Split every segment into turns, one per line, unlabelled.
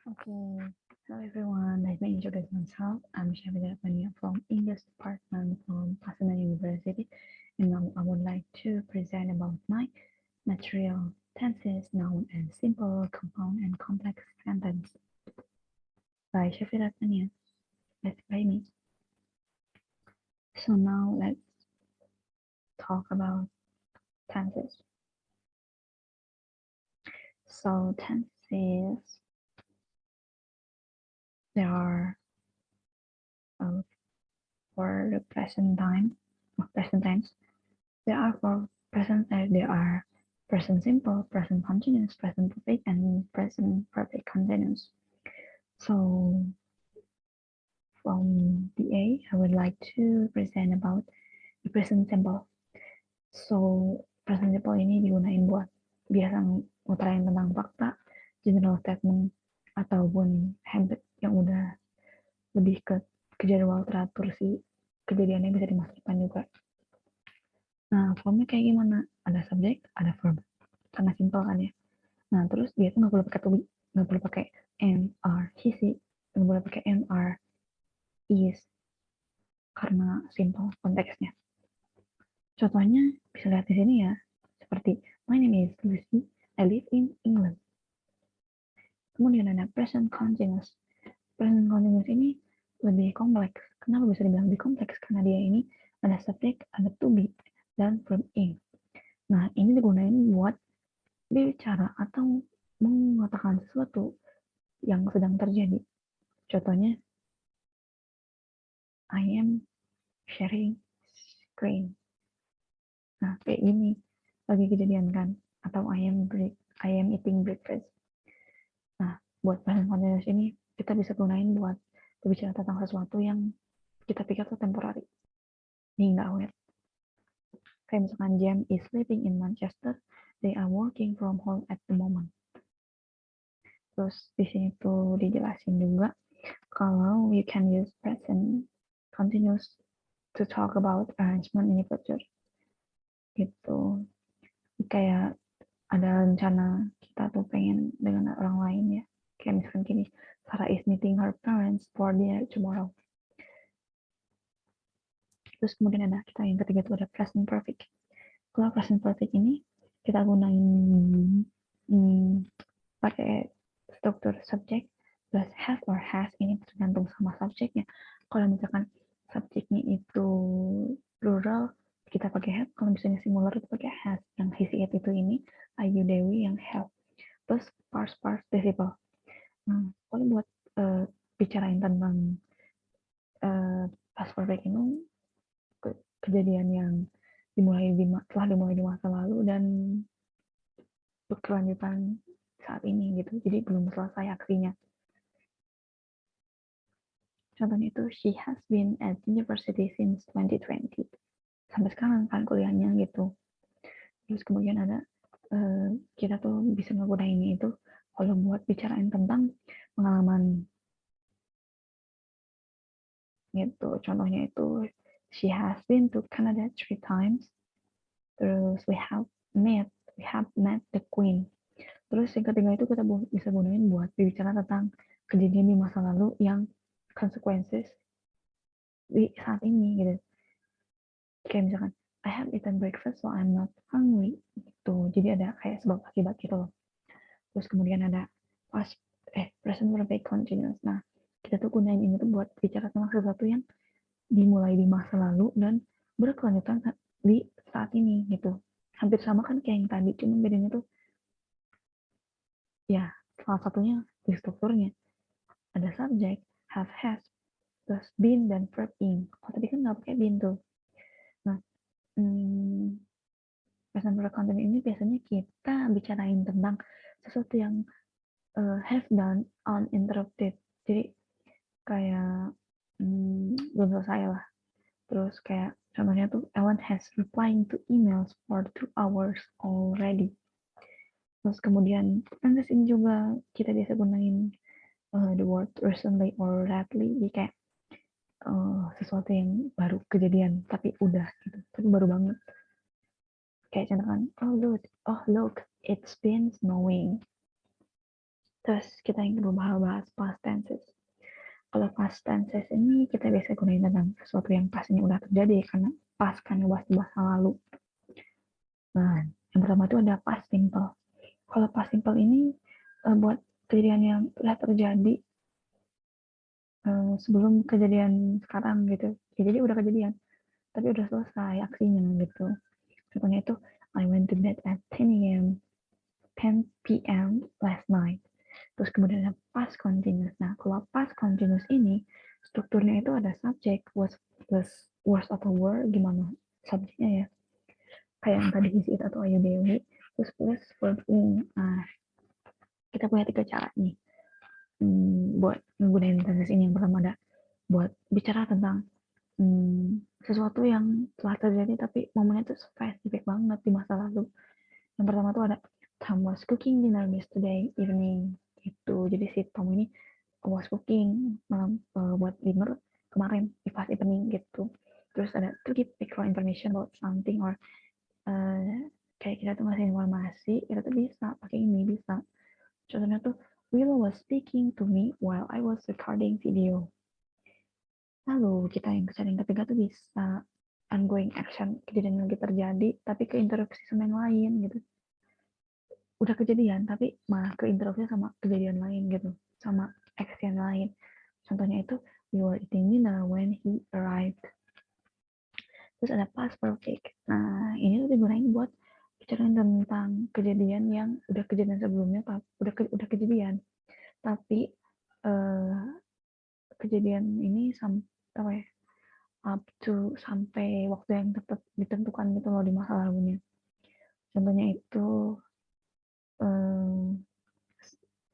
Okay, hello everyone. Let me introduce myself. I'm Shavida Pania from English department from Pasadena University, and now I would like to present about my material tenses known as simple, compound, and complex sentence by Shavida Pania. Let's play me. So now let's talk about tenses. So tenses, there are for the present time, present tense. There are for present tense, there are present simple, present continuous, present perfect, and present perfect continuous. So from the A, I would like to present about the present simple. So present simple ini digunain buat biasa ngutarain tentang fakta, general statement, ataupun habit yang udah lebih ke jadwal teratur sih, kejadiannya bisa di masa depan juga. Nah, formnya kayak gimana? Ada subjek, ada verb. Karena simpel kan ya. Nah, terus dia tuh nggak perlu pakai to be, nggak perlu pakai am, are, he, she, nggak boleh pakai am, are, is, karena simple konteksnya. Contohnya bisa lihat di sini ya, seperti my name is Lucy, I live in England. Kemudian ada present continuous. Present continuous ini lebih kompleks. Kenapa bisa dibilang lebih kompleks? Karena dia ini ada subjek, ada to be, dan verb in. Nah, ini digunain buat bicara atau mengatakan sesuatu yang sedang terjadi. Contohnya, I am sharing screen. Nah, kayak gini lagi kejadian kan? Atau I am eating breakfast. Nah, buat present continuous ini kita bisa gunain buat berbicara tentang sesuatu yang kita pikir tuh temporary. Ini nggak awet. Kayak misalkan Jem is living in Manchester, they are working from home at the moment. Terus di sini tuh dijelasin juga kalau you can use present continuous to talk about arrangement in the future. Gitu. Kayak ada rencana kita tuh pengen dengan orang lain ya. Kayak misalkan gini, Sarah is meeting her parents for dinner tomorrow. Terus kemudian ada kita yang ketiga tuh ada present perfect. Kalau present perfect ini kita gunain pakai struktur subjek plus have or has, ini tergantung sama subjeknya. Kalau misalkan subjeknya itu plural, kita pakai have. Kalau misalnya singular itu pakai has. Yang he, she, it itu ini Ayu Dewi yang have. Terus past participle. Nah, kalau buat bicarain tentang past perfect ini kejadian yang telah dimulai di masa lalu dan berkelanjutan saat ini gitu. Jadi belum selesai aksinya. Contohnya itu, she has been at university since 2020. Sampai sekarang kan kuliahnya gitu. Terus kemudian ada, kita tuh bisa menggunakan itu kalau buat bicarain tentang pengalaman gitu. Contohnya itu, she has been to Canada 3 times. Terus we have met the Queen. Terus yang ketiga itu kita bisa gunain buat bicara tentang kejadian di masa lalu yang consequences di saat ini gitu. Kayak misalkan I have eaten breakfast so I'm not hungry gitu. Jadi ada kayak sebab akibat gitu loh. Terus kemudian ada present perfect continuous. Nah, kita tuh gunain ini tuh buat bicara tentang sesuatu yang dimulai di masa lalu dan berkelanjutan di saat ini gitu. Hampir sama kan kayak yang tadi, cuma bedanya tuh ya salah satunya di strukturnya. Ada subjek, have, has, plus been dan verb in. Kalau tadi kan nggak pakai been tuh. Nah, present perfect continuous ini biasanya kita bicarain tentang sesuatu yang have done uninterrupted. Jadi kayak belum selesai lah. Terus kayak contohnya tuh Ellen has replying to emails for 2 hours already. Terus kemudian kan di sini juga kita biasa gunain the word recently or lately. Jadi kayak sesuatu yang baru kejadian tapi udah gitu, tapi baru banget. Kayak contoh kan, oh look, it's been snowing. Terus kita yang kedua bahas past tenses. Kalau past tenses ini kita biasa gunain tentang sesuatu yang pas ini udah terjadi, karena pas kan ngebahas di masa lalu. Nah, yang pertama itu ada past simple. Kalau past simple ini buat kejadian yang udah terjadi sebelum kejadian sekarang gitu. Ya, jadi udah kejadian, tapi udah selesai aksinya gitu. Contohnya itu, I went to bed at 10 p.m. last night. Terus kemudian ada past continuous. Nah, kalau past continuous ini strukturnya itu ada subject plus was atau were, gimana subjeknya ya, kayak yang tadi his, it, atau are you, they, we, terus plus verb in. Nah, kita punya 3 cara nih buat menggunakan tenses ini. Yang pertama ada buat bicara tentang sesuatu yang telah terjadi tapi momennya itu spesifik banget di masa lalu. Yang pertama tuh ada Tom was cooking dinner yesterday evening. Itu jadi si Tom ini was cooking malam buat dinner kemarin di past evening gitu. Terus ada to give extra information about something, or kayak kita tuh ngasih informasi, kita tuh bisa pakai ini, bisa. Contohnya tuh, Will was speaking to me while I was recording video. Lalu kita yang ketiga tuh bisa ongoing action, kejadian yang lagi terjadi tapi keinterupsi sama yang lain gitu. Udah kejadian tapi malah keinterupsi sama kejadian lain gitu, sama action lain. Contohnya itu, we were eating dinner when he arrived. Terus ada past perfect. Nah, ini tuh digunain buat bicarain tentang kejadian yang udah kejadian sebelumnya, udah kejadian. Tapi kejadian ini sampai up to sampai waktu yang tetap ditentukan gitu loh di masa lalunya. Contohnya itu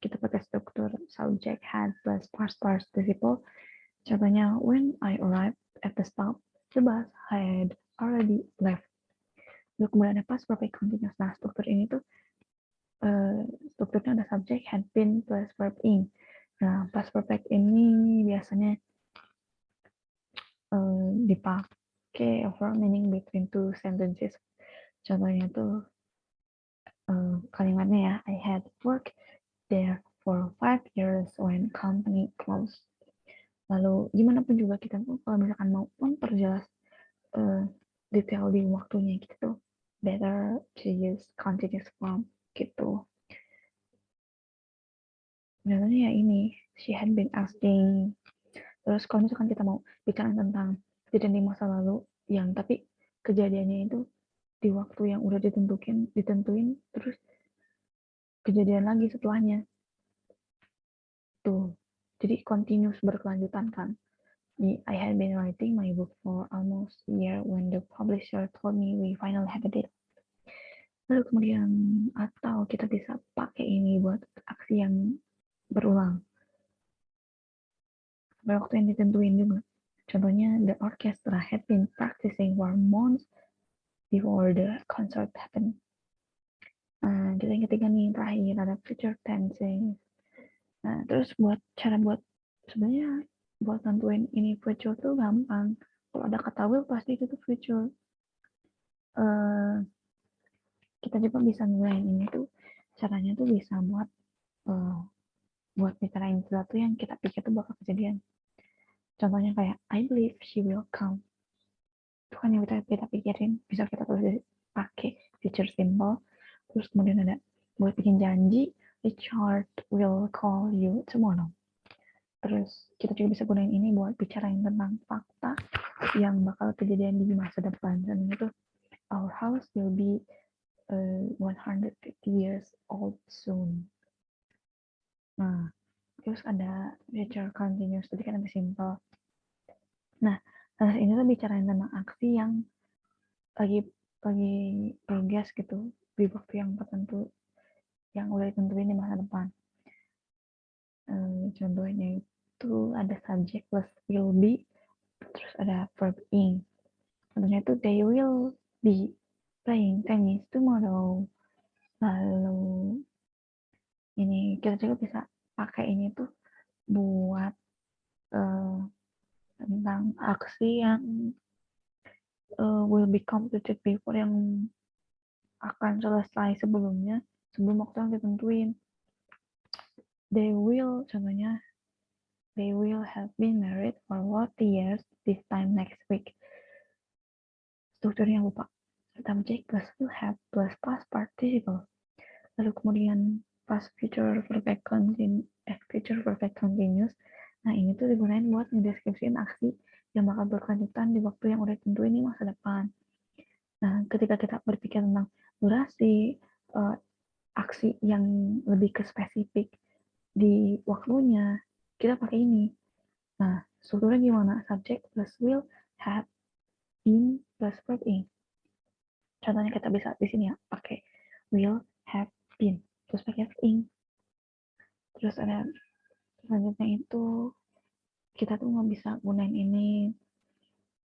kita pakai struktur subject had plus past participle. Contohnya, when I arrived at the stop, the bus had already left. Lalu kemudian ada past perfect continuous. Nah, struktur ini tuh strukturnya ada subject had been plus verb in. Nah, past perfect ini biasanya dipakai over meaning between two sentences. Contohnya tuh kalimatnya ya, I had worked there for 5 years when company closed. Lalu gimana pun juga kita tuh kalau misalkan mau memperjelas detail di waktunya gitu, better to use continuous form gitu. Contohnya ya ini, she had been asking. Terus kalau misalkan kita mau bicara tentang kejadian di masa lalu yang tapi kejadiannya itu di waktu yang udah ditentuin terus kejadian lagi setelahnya tuh, jadi continuous, berkelanjutan kan. I had been writing my book for almost a year when the publisher told me we finally have a date. Lalu kemudian atau kita bisa pakai ini buat aksi yang berulang sampai waktu yang ditentuin juga. Contohnya, the orchestra had been practicing for months before the concert happened. Nah, kita yang ketiga nih, terakhir ada future tense. Nah, terus sebenarnya buat tentuin ini future tuh gampang. Kalau ada kata will pasti itu tuh future. Kita juga bisa nilaiin ini tuh, caranya tuh bisa buat bicarain sesuatu yang kita pikir tuh bakal kejadian. Contohnya kayak I believe she will come. Itu kan yang kita pikirin, bisa kita tulis pakai future simple. Terus kemudian ada buat bikin janji, Richard will call you tomorrow. Terus kita juga bisa gunain ini buat bicarain tentang fakta yang bakal kejadian di masa depan. Dan itu, our house will be 150 years old soon. Nah, terus ada future continuous, tadi kan ada simple. Nah, ini tuh bicarain tentang aksi yang lagi progress gitu di waktu yang tertentu, yang udah ditentuin di masa depan. Contohnya itu ada subject plus will be, terus ada verb in. Contohnya itu, they will be playing tennis tomorrow. Lalu ini kita juga bisa pakai ini tuh buat tentang aksi yang will be completed before, yang akan selesai sebelum waktu yang ditentuin. They will, contohnya, they will have been married for 40 years this time next week. Strukturnya lupa. Subject plus will have plus past participle. Lalu kemudian past future perfect continuous. Nah, ini tuh digunain buat ngedeskripsiin aksi yang bakal berkelanjutan di waktu yang udah tentu ini masa depan. Nah, ketika kita berpikir tentang durasi, aksi yang lebih ke spesifik di waktunya, kita pakai ini. Nah, strukturnya gimana? Subject plus will, have, been plus verb in. Contohnya kita bisa di sini ya, pakai will, have, been, terus pakai verb in. Terus ada selanjutnya itu kita tuh nggak bisa gunain ini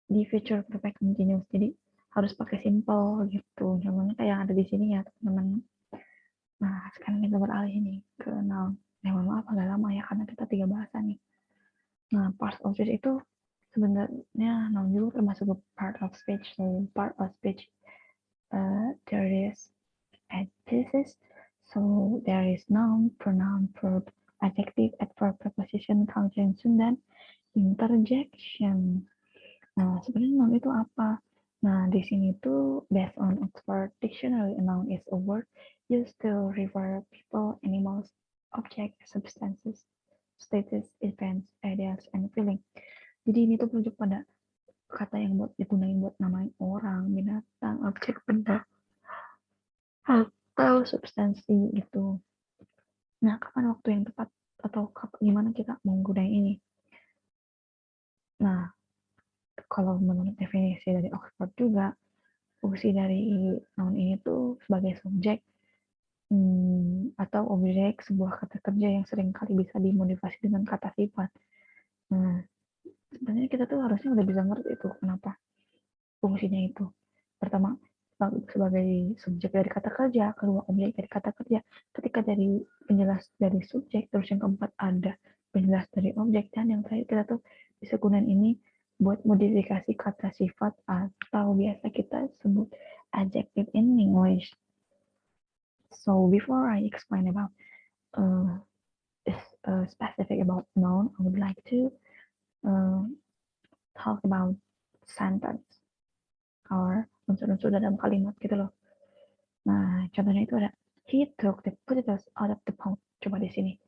di future perfect continuous, jadi harus pakai simple gitu. Contohnya kayak yang ada di sini ya teman-teman. Nah, sekarang kita beralih nih ke noun. Mohon maaf agak lama ya karena kita 3 bahasa nih. Nah, part of speech itu sebenarnya noun juga termasuk part of speech. So, part of speech there is adjectives. So, there is noun, pronoun, verb, adjective, adverb, preposition, conjunction, dan interjection. Nah, sebenarnya noun itu apa? Nah, di sini tuh based on Oxford Dictionary, a noun is a word used to refer people, animals, objects, substances, status, events, ideas, and feeling. Jadi ini tuh merujuk pada kata yang buat digunain buat namain orang, binatang, objek, benda, atau substansi gitu. Nah, kapan waktu yang tepat atau gimana kita mau gunain ini? Nah, kalau menurut definisi dari Oxford juga, fungsi dari noun ini tuh sebagai subjek atau objek sebuah kata kerja yang seringkali bisa dimodifikasi dengan kata sifat. Nah, sebenarnya kita tuh harusnya udah bisa ngerti itu kenapa fungsinya itu. Pertama, sebagai subjek dari kata kerja, kedua objek dari kata kerja. Ketika dari penjelas dari subjek, terus yang keempat ada penjelas dari objek, dan yang terakhir kita tuh bisa gunain ini buat modifikasi kata sifat atau biasa kita sebut adjective in English. So before I explain about specific about noun, I would like to talk about sentence or unsur-unsur dalam kalimat gitu loh. Nah, contohnya itu ada he took the potatoes out of the pot. Coba di sini.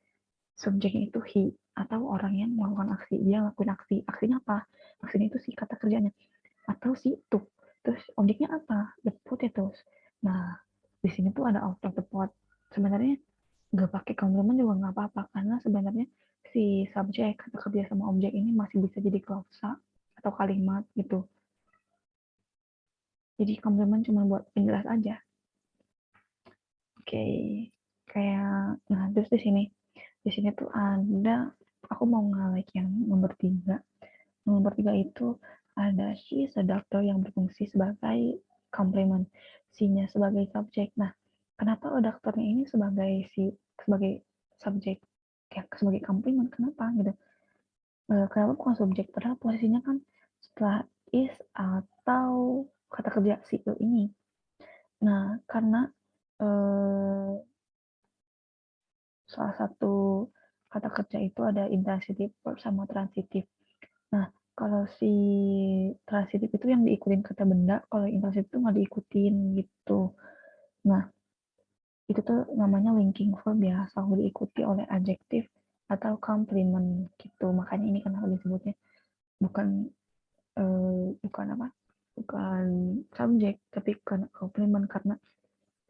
Subjeknya itu he atau orang yang melakukan aksi. Dia ngelakuin aksi. Aksinya apa? Aksinya itu si kata kerjanya. Atau si took. Terus objeknya apa? The potatoes. Nah, di sini tuh ada out of the pot. Sebenarnya nggak pakai komplement juga nggak apa-apa karena sebenarnya si subjek kata kerja sama objek ini masih bisa jadi klausa atau kalimat gitu. Jadi komplement cuma buat penjelas aja. Oke, kayak nah terus di sini tuh ada aku mau nge-like yang nomor 3. Nomor 3 itu ada she is a doctor yang berfungsi sebagai komplement, si-nya sebagai subjek. Nah, kenapa dokternya ini sebagai subjek kayak sebagai komplement? Kenapa gitu? Kenapa bukan subjek? Padahal posisinya kan setelah is atau kata kerja si ini. Nah, karena salah satu kata kerja itu ada intransitif verb sama transitif. Nah, kalau si transitif itu yang diikutin kata benda, kalau intransitif itu nggak diikutin gitu. Nah, itu tuh namanya linking verb ya, selalu diikuti oleh adjektif atau complement gitu. Makanya ini kenapa disebutnya bukan bukan apa? Bukan subjek, tapi bukan complement karena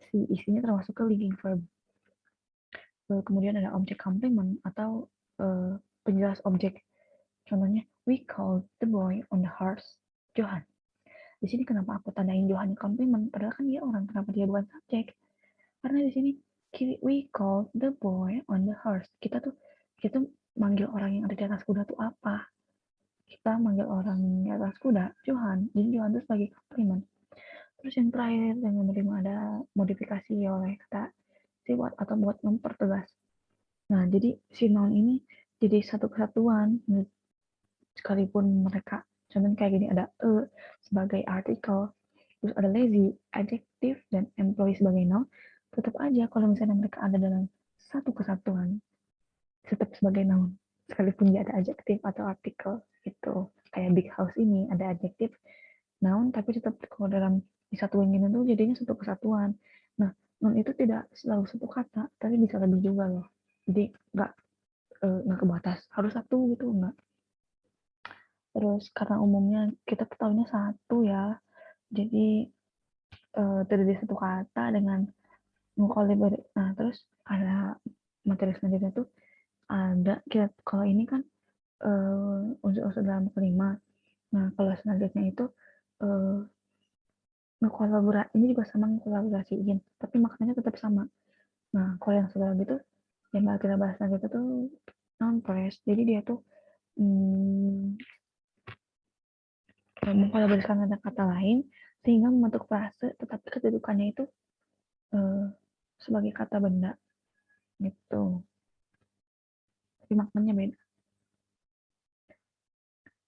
si isinya termasuk ke linking verb. Kemudian ada objek complement atau penjelas objek. Contohnya, we call the boy on the horse Johan. Di sini kenapa aku tandain Johan complement? Padahal kan dia orang, kenapa dia bukan subjek? Karena di sini we call the boy on the horse. Kita tuh manggil orang yang ada di atas kuda tuh apa? Kita manggil orang di atas kuda Johan. Jadi Johan itu sebagai complement. Terus yang terakhir yang menerima ada modifikasi oleh kata sifat atau buat mempertegas. Nah, jadi si noun ini jadi satu kesatuan sekalipun mereka contohnya kayak gini ada sebagai artikel, terus ada lazy, adjective, dan employee sebagai noun, tetap aja kalau misalnya mereka ada dalam satu kesatuan, tetap sebagai noun sekalipun dia ada adjektif atau artikel gitu. Kayak big house ini ada adjektif noun tapi tetap kalau dalam disatuin gitu tuh jadinya satu kesatuan. Nah, noun itu tidak selalu satu kata, tapi bisa lebih juga loh. Jadi nggak kebatas harus satu gitu nggak. Terus karena umumnya kita ketahuinya satu ya, jadi terdiri satu kata dengan mengkoliber. Nah, terus ada materi selanjutnya tuh ada kita kalau ini kan unsur-unsur dalam kelima. Nah, kalau selanjutnya itu ngekolaborasi ini juga sama ngekolaborasiin, tapi maknanya tetap sama. Nah, kalau yang satu lagi tuh yang bakal kita bahas nanti itu tuh non-press. Jadi dia tuh mengkolaborasikan kata-kata lain sehingga membentuk frase, tetapi kedudukannya itu sebagai kata benda gitu. Tapi maknanya beda.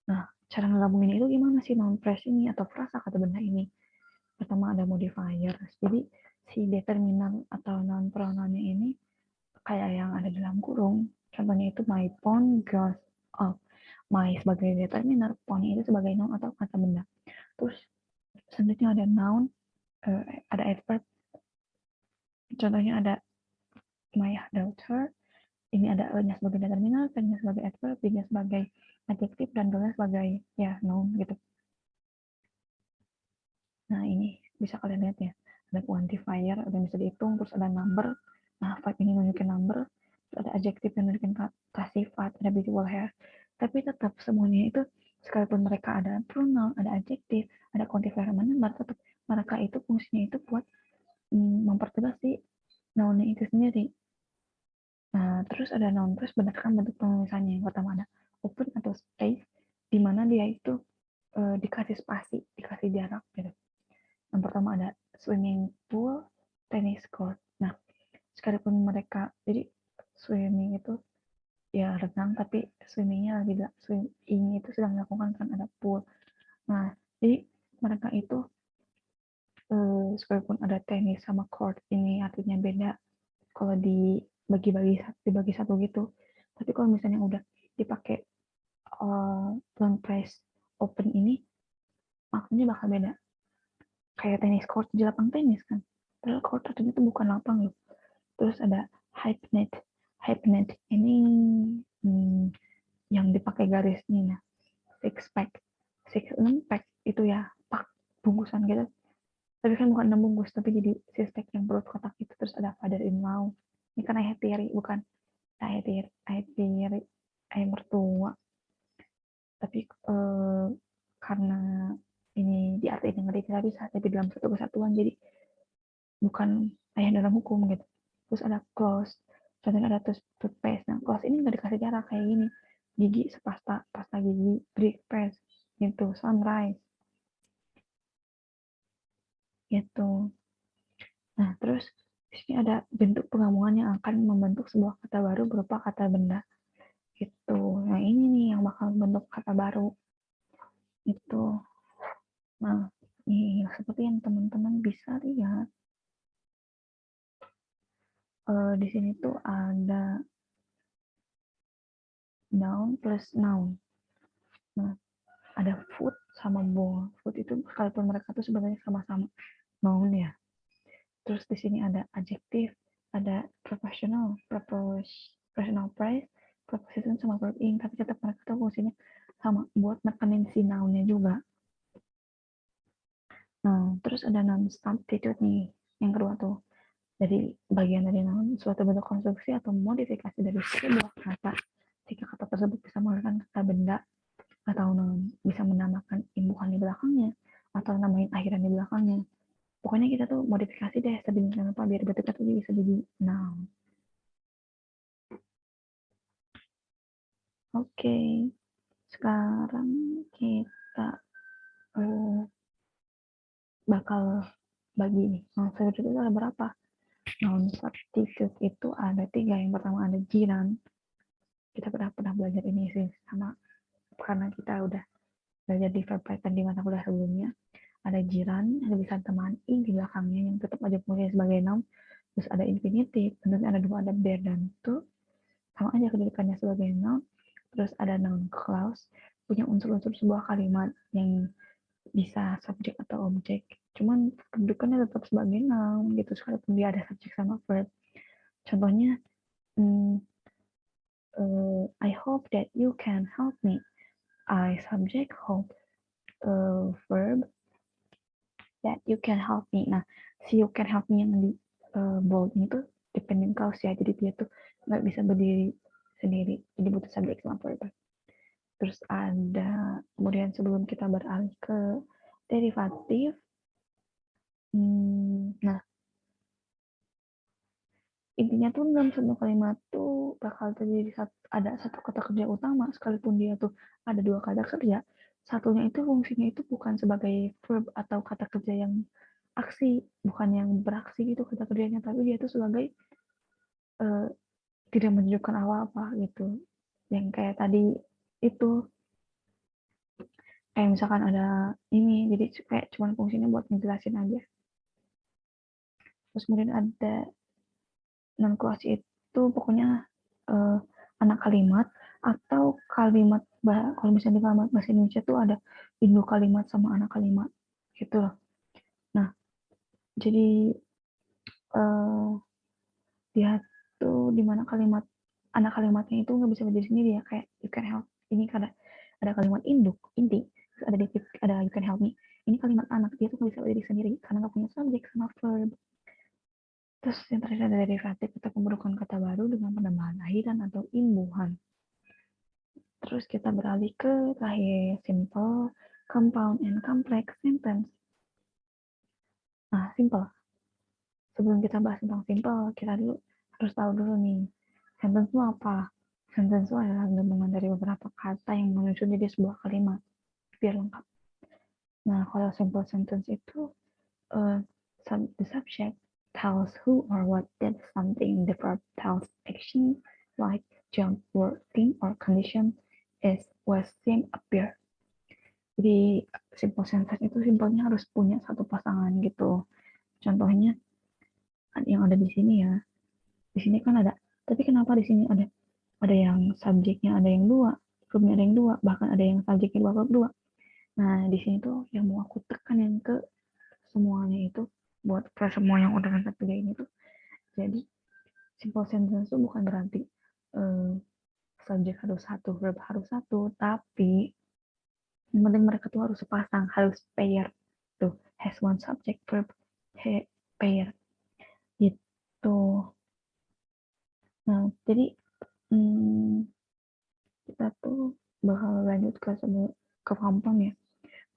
Nah, cara ngegabungin itu gimana sih non-press ini atau frasa kata benda ini? Pertama ada modifier. Jadi si determinan atau non pronounnya ini kayak yang ada dalam kurung. Contohnya itu my phone goes off. My sebagai determiner, phone itu sebagai noun atau kata benda. Terus selanjutnya ada noun, ada adverb. Contohnya ada my daughter. Ini ada e-nya sebagai determiner, t-nya sebagai adverb, d-nya sebagai adjektif, dan d-nya sebagai ya noun gitu. Nah ini bisa kalian lihat ya. Ada quantifier, ada yang bisa dihitung, terus ada number. Nah, vibe ini nunjukin number, terus ada adjektif yang nunjukin kata sifat, ada visual hair. Tapi tetap semuanya itu, sekalipun mereka ada pronoun, ada adjektif, ada quantifier sama number, tetap mereka itu fungsinya itu buat mempertegas si nounnya itu sendiri. Nah, terus ada noun, terus berdasarkan bentuk penulisannya. Yang pertama ada open atau space, di mana dia itu dikasih spasi, dikasih jarak gitu. Yang pertama ada swimming pool, tennis court. Nah, sekalipun mereka, jadi swimming itu ya renang, tapi swimmingnya lagi swimming itu sedang dilakukan kan ada pool. Nah, jadi mereka itu sekalipun ada tenis sama court ini artinya beda kalau dibagi satu gitu. Tapi kalau misalnya udah dipakai long press open ini, maknanya bakal beda. Kayak tenis court di lapang tenis kan. Padahal court artinya itu bukan lapang loh. Terus ada hypenet. Hypenet ini yang dipakai garisnya. Six pack. 6 pack itu ya, pak bungkusan gitu. Tapi kan bukan 6 bungkus, tapi jadi six pack yang perut kotak itu. Terus ada father in law. Ini kan ayah tiri, bukan ayah mertua. Tapi karena ini diartikan ngeri tidak bisa, tapi dalam satu kesatuan, jadi bukan ayah dalam hukum gitu. Terus ada close, contohnya ada toothpaste. Nah, close ini nggak dikasih jarak kayak gini. Gigi sepasta, pasta gigi, breakfast, gitu, sunrise, gitu. Nah, terus di sini ada bentuk penggabungan yang akan membentuk sebuah kata baru berupa kata benda. Gitu. Nah, ini nih yang bakal membentuk kata baru. Itu. Nah, nih, seperti yang teman-teman bisa lihat. Di sini tuh ada noun plus noun. Nah, ada food sama bowl. Food itu sekalipun mereka tuh sebenarnya sama-sama noun ya. Terus di sini ada adjektif, ada professional price, preposition sama verb in, tapi tetap mereka tuh fungsinya sama buat nekenin si nounnya juga. Nah, terus ada noun substitute nih, yang kedua tuh. Jadi bagian dari noun suatu bentuk konstruksi atau modifikasi dari sebuah kata. Jika kata tersebut bisa menggunakan kata benda atau noun, bisa menambahkan imbuhan di belakangnya atau nambahin akhiran di belakangnya. Pokoknya kita tuh modifikasi deh sedemikian rupa biar bentuknya tuh bisa jadi noun. Oke, sekarang kita bakal bagi nih. Noun substitute itu ada berapa? Noun substitute itu ada 3. Yang pertama ada jiran. Kita pernah belajar ini sih sama karena kita udah belajar di verb pattern di mata kuliah sebelumnya. Ada jiran, ada bisa teman i di belakangnya yang tetap aja fungsinya sebagai noun. Terus ada infinitive, tentunya ada 2, ada bear dan to. sama aja kedudukannya sebagai noun. Terus ada noun clause, punya unsur-unsur sebuah kalimat yang bisa subjek atau objek. Cuman kedudukannya tetap sebagai noun gitu, sekalipun dia ada subjek sama verb. Contohnya, I hope that you can help me. I subject hope, verb that you can help me. Nah, si you can help me yang di bold itu dependent clause ya, jadi dia tuh nggak bisa berdiri sendiri, jadi butuh subjek sama verb. Terus ada, kemudian sebelum kita beralih ke derivatif, nah intinya tuh dalam satu kalimat tuh bakal terjadi ada satu kata kerja utama, sekalipun dia tuh ada dua kata kerja, satunya itu fungsinya itu bukan sebagai verb atau kata kerja yang aksi, bukan yang beraksi gitu kata kerjanya, tapi dia tuh sebagai tidak menunjukkan apa-apa gitu. Yang kayak tadi itu, kayak misalkan ada ini, jadi kayak cuma fungsinya buat ngejelasin aja. Terus kemudian ada non clause itu pokoknya anak kalimat atau kalimat, kalau misalnya di kalimat bahasa Indonesia tuh ada induk kalimat sama anak kalimat gitu loh. Nah, jadi dia tuh dimana kalimat anak kalimatnya itu nggak bisa berdiri sendiri ya, kayak you can help ini karena ada kalimat induk inti, terus ada you can help me, ini kalimat anak, dia tuh nggak bisa berdiri sendiri karena nggak punya subjek sama verb. Terus yang terakhir ada derivatif atau pembentukan kata baru dengan penambahan akhiran atau imbuhan. Terus kita beralih ke terakhir, simple, compound, and complex sentence. Nah, simple. Sebelum kita bahas tentang simple, kita dulu harus tahu dulu nih, sentence itu apa? Sentence itu adalah gabungan dari beberapa kata yang menyusun jadi sebuah kalimat, biar lengkap. Nah, kalau simple sentence itu, the subject tells who or what did something, the verb tells action, like jump, word, thing, or condition is, was, seem, appear. Jadi simple sentence itu simpelnya harus punya satu pasangan gitu. Contohnya yang ada di sini ya. Di sini kan ada. Tapi kenapa di sini ada yang subjeknya ada yang dua, verbnya ada yang dua, bahkan ada yang subjeknya dua, verb dua. Nah di sini tuh yang mau aku tekan yang ke semuanya itu, buat ke semua yang udah nonton tiga ini tuh. Jadi simple sentence itu bukan berarti subjek harus satu, verb harus satu, tapi yang penting mereka tuh harus sepasang, harus pair tuh, has one subject verb pair gitu. Nah jadi kita tuh bakal lanjut ke compound ya.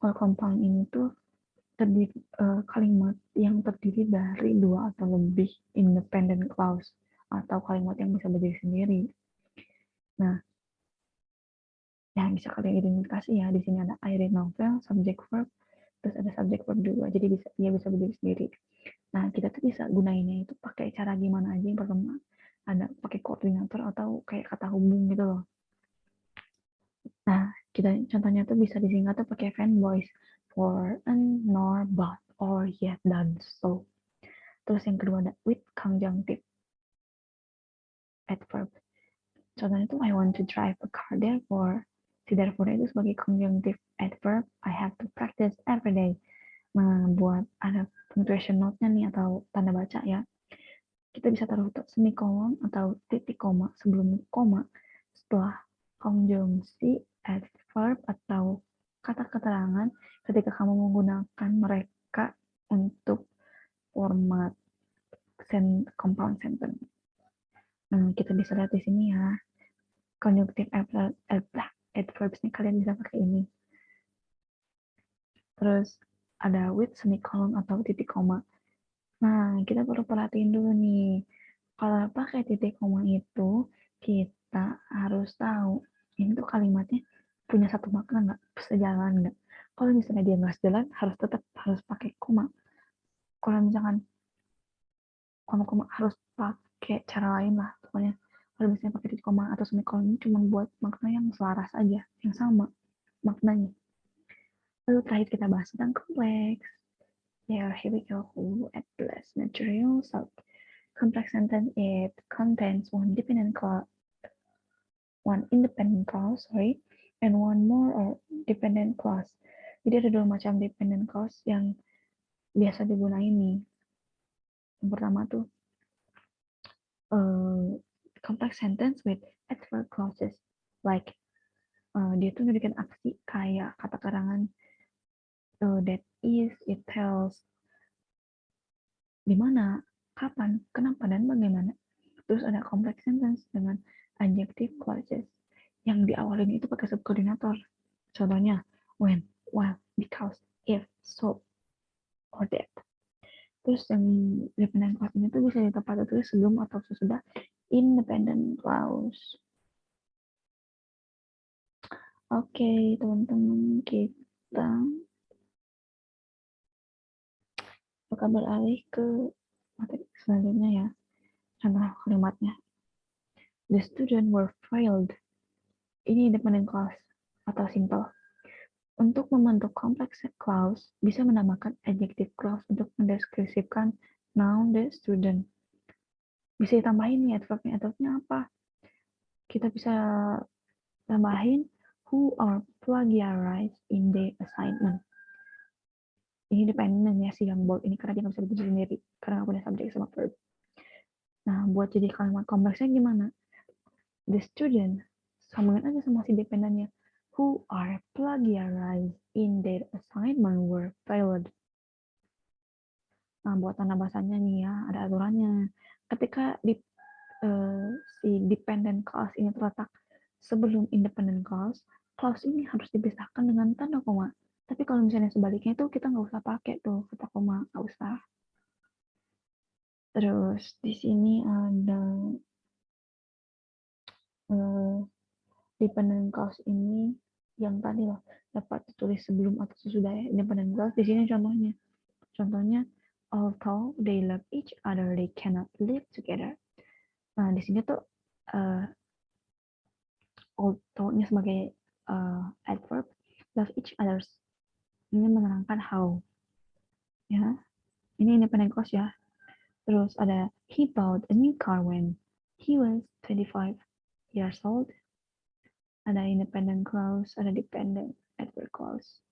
Kalau compound ini tuh terdiri kalimat yang terdiri dari dua atau lebih independent clause atau kalimat yang bisa berdiri sendiri. Nah, yang bisa kalian identifikasi ya, di sini ada I read novel, subject verb, terus ada subject verb juga, jadi dia bisa berdiri sendiri. Nah, kita tuh bisa gunainnya itu pakai cara gimana aja. Yang pertama, ada pakai koordinator atau kayak kata hubung gitu loh. Nah, kita contohnya tuh bisa disingkat tuh pakai fan voice, for, and, nor, but, or, yet, dan, so. Terus yang kedua ada with conjunctive adverb. Contohnya tuh I want to drive a car, therefore. Si therefore itu sebagai conjunctive adverb, I have to practice every day. Buat ada punctuation note-nya nih atau tanda baca ya. Kita bisa taruh semikolon atau titik koma sebelum koma setelah konjungsi adverb atau kata keterangan ketika kamu menggunakan mereka untuk format compound sentence. Kita bisa lihat di sini ya, conjunctive adverbs nih kalian bisa pakai ini. Terus ada with semikolon atau titik koma. Nah, kita perlu perhatiin dulu nih. Kalau pakai titik koma itu, kita harus tahu ini tuh kalimatnya punya satu makna nggak, sejalan nggak. Kalau misalnya dia nggak sejalan, harus pakai koma. Kalau misalkan koma harus pakai cara lain lah. Pokoknya kalau misalnya pakai titik koma atau semikolon ini cuma buat makna yang selaras aja, yang sama maknanya. Lalu terakhir kita bahas tentang kompleks. Yeah, here we go at the last material. So complex sentence, it contains one dependent clause, one independent clause, and one more or dependent clause. Jadi ada 2 macam dependent clause yang biasa digunain nih. Yang pertama tuh complex sentence with adverb clauses, like dia tuh nunjukin aksi kayak kata karangan that is, it tells, di mana, kapan, kenapa, dan bagaimana. Terus ada complex sentence dengan adjective clauses yang diawalin itu pakai subkoordinator. Contohnya when, while, because, if, so, or that. Terus yang dependent clause ini tuh bisa ditempatkan tulis sebelum atau sesudah independent clause. Oke, teman-teman, kita bakal beralih ke materi selanjutnya ya. Contoh kalimatnya. The student were failed. Ini independent clause atau simple. Untuk membentuk complex clause, bisa menambahkan adjective clause untuk mendeskripsikan noun the student. Bisa ditambahin nih adverbnya. Adverbnya apa? Kita bisa tambahin who are plagiarized in the assignment. Ini dependent ya si yang bold ini karena dia nggak bisa berdiri sendiri karena nggak punya subjek sama verb. Nah, buat jadi kalimat kompleksnya gimana? The student sambungin aja sama si dependennya. Who are plagiarized in their assignment were failed. Nah, buat tanda bahasanya nih ya, ada aturannya. Ketika si dependent clause ini terletak sebelum independent clause, clause ini harus dipisahkan dengan tanda koma. Tapi kalau misalnya sebaliknya itu kita nggak usah pakai tuh kata koma, nggak usah. Terus di sini ada dependent clause ini yang tadi loh dapat ditulis sebelum atau sesudah ya. Independent clause di sini contohnya although they love each other they cannot live together. Nah di sini tuh although-nya sebagai adverb, love each others ini menerangkan how ya. Ini independent clause ya. Terus ada he bought a new car when he was 25 years old. Ada independent clause, ada dependent adverb clause.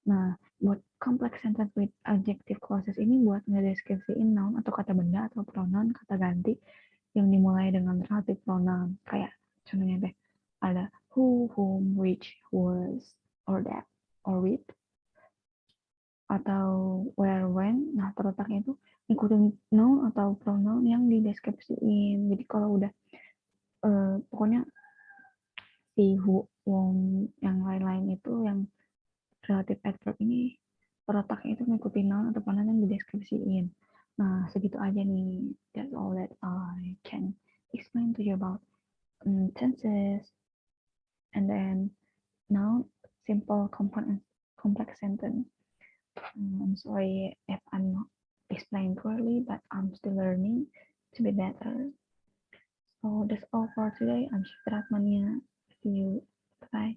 Nah, buat complex sentence with adjective clauses ini buat ngedeskripsiin noun atau kata benda atau pronoun kata ganti yang dimulai dengan relative pronoun. Kayak contohnya deh, ada who, whom, which, was, or that, or with, atau where, when. Nah, terletaknya itu ngikutin noun atau pronoun yang dideskripsiin. Jadi kalau udah pokoknya si who, whom, yang lain-lain itu yang relative adverb ini terletaknya itu ngikutin noun atau pronoun yang dideskripsiin. Nah, segitu aja nih. That's all that I can explain to you about tenses. And then now simple complex sentence. I'm sorry if I'm not explaining clearly, but I'm still learning to be better. So that's all for today. I'm Shitra Mania. See you. Bye.